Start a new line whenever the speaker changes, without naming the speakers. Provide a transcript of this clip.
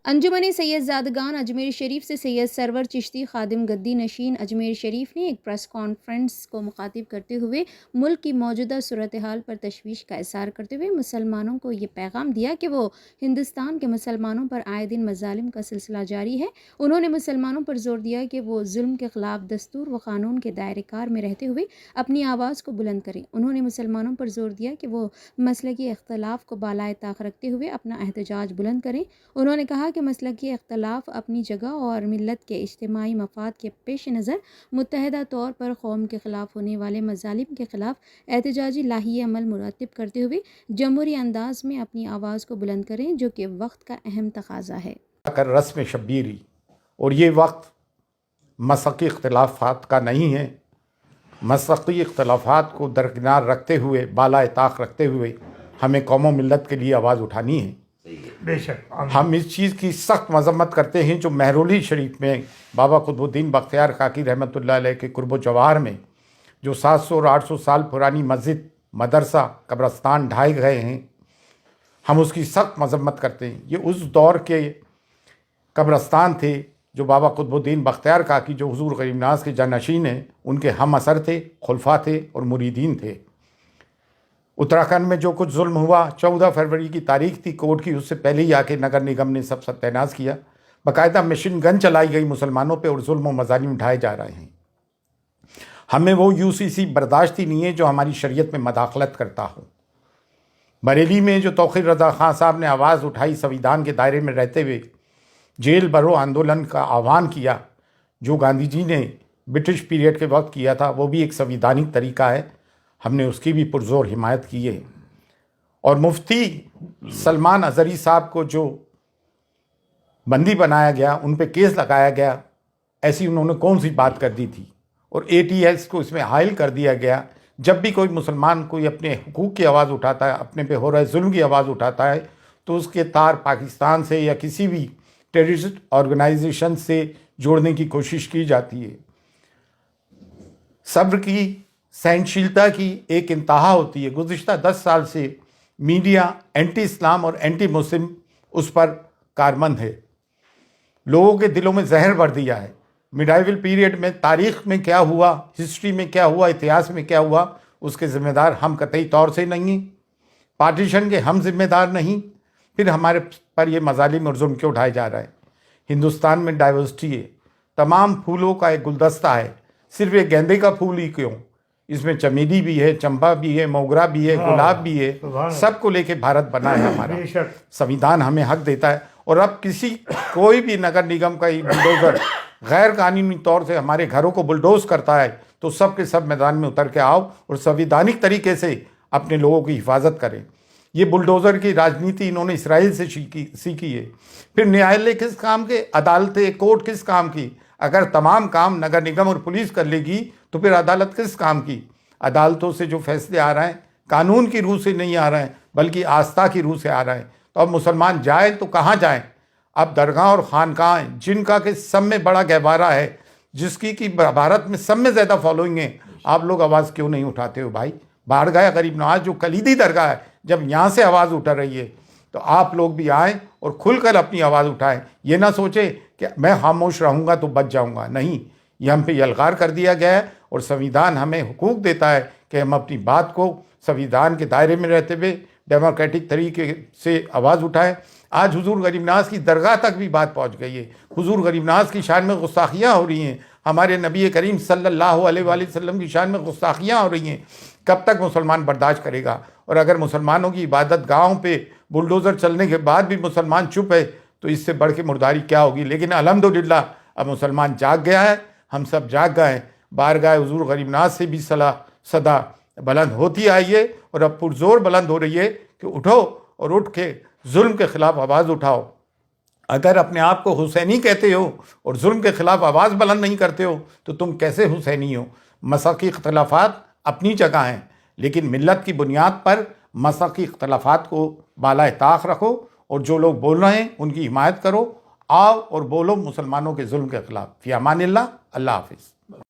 انجمن سید زادگان اجمیر شریف سے سید سرور چشتی خادم گدی نشین اجمیر شریف نے ایک پریس کانفرنس کو مخاطب کرتے ہوئے ملک کی موجودہ صورتحال پر تشویش کا اظہار کرتے ہوئے مسلمانوں کو یہ پیغام دیا کہ وہ ہندوستان کے مسلمانوں پر آئے دن مظالم کا سلسلہ جاری ہے۔ انہوں نے مسلمانوں پر زور دیا کہ وہ ظلم کے خلاف دستور و قانون کے دائرۂ کار میں رہتے ہوئے اپنی آواز کو بلند کریں۔ انہوں نے مسلمانوں پر زور دیا کہ وہ مسلکی اختلاف کو بالائے طاق رکھتے ہوئے اپنا احتجاج بلند کریں۔ انہوں نے کہا کہ مسلکی اختلاف اپنی جگہ اور ملت کے اجتماعی مفاد کے پیش نظر متحدہ طور پر قوم کے خلاف ہونے والے مظالم کے خلاف احتجاجی لاہی عمل مرتب کرتے ہوئے جمہوری انداز میں اپنی آواز کو بلند کریں، جو کہ وقت کا اہم تقاضا ہے۔
رسم شبیری اور یہ وقت مسلکی اختلافات کا نہیں ہے۔ مسلکی اختلافات کو درکنار رکھتے ہوئے، بالائے طاق رکھتے ہوئے ہمیں قوم و ملت کے لیے آواز اٹھانی ہے۔
بے شک
ہم اس چیز کی سخت مذمت کرتے ہیں جو مہرولی شریف میں بابا قطب الدین بختیار کاکی رحمۃ اللہ علیہ کے قرب و جوار میں جو 700 اور 800 سال پرانی مسجد، مدرسہ، قبرستان ڈھائے گئے ہیں، ہم اس کی سخت مذمت کرتے ہیں۔ یہ اس دور کے قبرستان تھے جو بابا قطب الدین بختیار کاکی، جو حضور غریب نواز کے جانشین ہیں، ان کے ہم اثر تھے، خلفاء تھے اور مریدین تھے۔ اتراکھنڈ میں جو کچھ ظلم ہوا، 14 فروری کی تاریخ تھی کورٹ کی، اس سے پہلے ہی آ کے نگر نگم نے سب ستیہ ناش کیا۔ باقاعدہ مشین گن چلائی گئی مسلمانوں پہ اور ظلم و مظالم اٹھائے جا رہے ہیں۔ ہمیں وہ UCC برداشت ہی نہیں ہے جو ہماری شریعت میں مداخلت کرتا ہو۔ بریلی میں جو توقیر رضا خان صاحب نے آواز اٹھائی، سویدھان کے دائرے میں رہتے ہوئے جیل بھرو آندولن کا آہوان کیا، جو گاندھی جی نے برٹش پیریڈ کے وقت کیا تھا، وہ بھی ایک سویدھانک طریقہ ہے۔ ہم نے اس کی بھی پرزور حمایت کی ہے۔ اور مفتی سلمان ازہری صاحب کو جو بندی بنایا گیا، ان پہ کیس لگایا گیا، ایسی انہوں نے کون سی بات کر دی تھی؟ اور ATS کو اس میں حائل کر دیا گیا۔ جب بھی کوئی مسلمان کوئی اپنے حقوق کی آواز اٹھاتا ہے، اپنے پہ ہو رہے ظلم کی آواز اٹھاتا ہے، تو اس کے تار پاکستان سے یا کسی بھی ٹیررسٹ آرگنائزیشن سے جوڑنے کی کوشش کی جاتی ہے۔ صبر کی، سہنشیلتا کی ایک انتہا ہوتی ہے۔ گزشتہ 10 سال سے میڈیا اینٹی اسلام اور اینٹی مسلم اس پر کارمند ہے، لوگوں کے دلوں میں زہر بھر دیا ہے۔ میڈائیول پیریڈ میں تاریخ میں کیا ہوا، ہسٹری میں کیا ہوا، اتہاس میں کیا ہوا، اس کے ذمہ دار ہم قطعی طور سے نہیں ہیں۔ پارٹیشن کے ہم ذمہ دار نہیں، پھر ہمارے پر یہ مظالم اور ظلم کیوں اٹھائے جا رہا ہے؟ ہندوستان میں ڈائیورسٹی ہے، تمام پھولوں کا ایک گلدستہ ہے، صرف ایک گیندے کا پھول ہی کیوں؟ اس میں چمیلی بھی ہے، چمپا بھی ہے، موگرا بھی ہے، گلاب بھی ہے، سب کو لے کے بھارت بنا ہے ہمارا۔ سویدھان ہمیں حق دیتا ہے۔ اور اب کوئی بھی نگر نگم کا بلڈوزر غیر قانونی طور سے ہمارے گھروں کو بلڈوز کرتا ہے تو سب کے سب میدان میں اتر کے آؤ اور سویدھانک طریقے سے اپنے لوگوں کی حفاظت کریں۔ یہ بلڈوزر کی راجنیتی انہوں نے اسرائیل سے سیکھی ہے۔ پھر نیالیہ کس کام کے؟ عدالتیں، کورٹ کس کام کی؟ اگر تمام کام نگر نگم اور پولیس کر لے گی تو پھر عدالت کس کام کی؟ عدالتوں سے جو فیصلے آ رہے ہیں قانون کی روح سے نہیں آ رہے ہیں بلکہ آستھا کی روح سے آ رہے ہیں۔ تو اب مسلمان جائیں تو کہاں جائیں؟ اب درگاہ اور خانقاہیں، جن کا کہ سب میں بڑا گہوارہ ہے، جس کی بھارت میں سب میں زیادہ فالوئنگ ہے، آپ لوگ آواز کیوں نہیں اٹھاتے ہو بھائی؟ بارگاہ غریب نواز جو کلیدی درگاہ ہے، جب یہاں سے آواز اٹھ رہی ہے تو آپ لوگ بھی آئیں اور کھل کر اپنی آواز اٹھائیں۔ یہ نہ سوچیں کہ میں خاموش رہوں گا تو بچ جاؤں گا، نہیں، یہ ہم پہ یلغار کر دیا گیا ہے اور سویدھان ہمیں حقوق دیتا ہے کہ ہم اپنی بات کو سویدھان کے دائرے میں رہتے ہوئے ڈیموکریٹک طریقے سے آواز اٹھائیں۔ آج حضور غریب نواز کی درگاہ تک بھی بات پہنچ گئی ہے، حضور غریب نواز کی شان میں گستاخیاں ہو رہی ہیں، ہمارے نبی کریم صلی اللہ علیہ وآلہ وسلم کی شان میں گستاخیاں ہو رہی ہیں۔ کب تک مسلمان برداشت کرے گا؟ اور اگر مسلمانوں کی عبادت گاہوں پہ بلڈوزر چلنے کے بعد بھی مسلمان چپ ہے تو اس سے بڑھ کے مرداری کیا ہوگی؟ لیکن الحمدللہ اب مسلمان جاگ گیا ہے، ہم سب جاگ گئے ہیں۔ بارگاہ حضور غریب نواز سے بھی صدا بلند ہوتی آئی ہے اور اب پرزور بلند ہو رہی ہے کہ اٹھو اور اٹھ کے ظلم کے خلاف آواز اٹھاؤ۔ اگر اپنے آپ کو حسینی کہتے ہو اور ظلم کے خلاف آواز بلند نہیں کرتے ہو تو تم کیسے حسینی ہو؟ مسلکی اختلافات اپنی جگہ ہیں، لیکن ملت کی بنیاد پر مسلکی اختلافات کو بالائے طاق رکھو اور جو لوگ بول رہے ہیں ان کی حمایت کرو، آؤ اور بولو مسلمانوں کے ظلم کے خلاف۔ فی امان اللہ، اللہ حافظ۔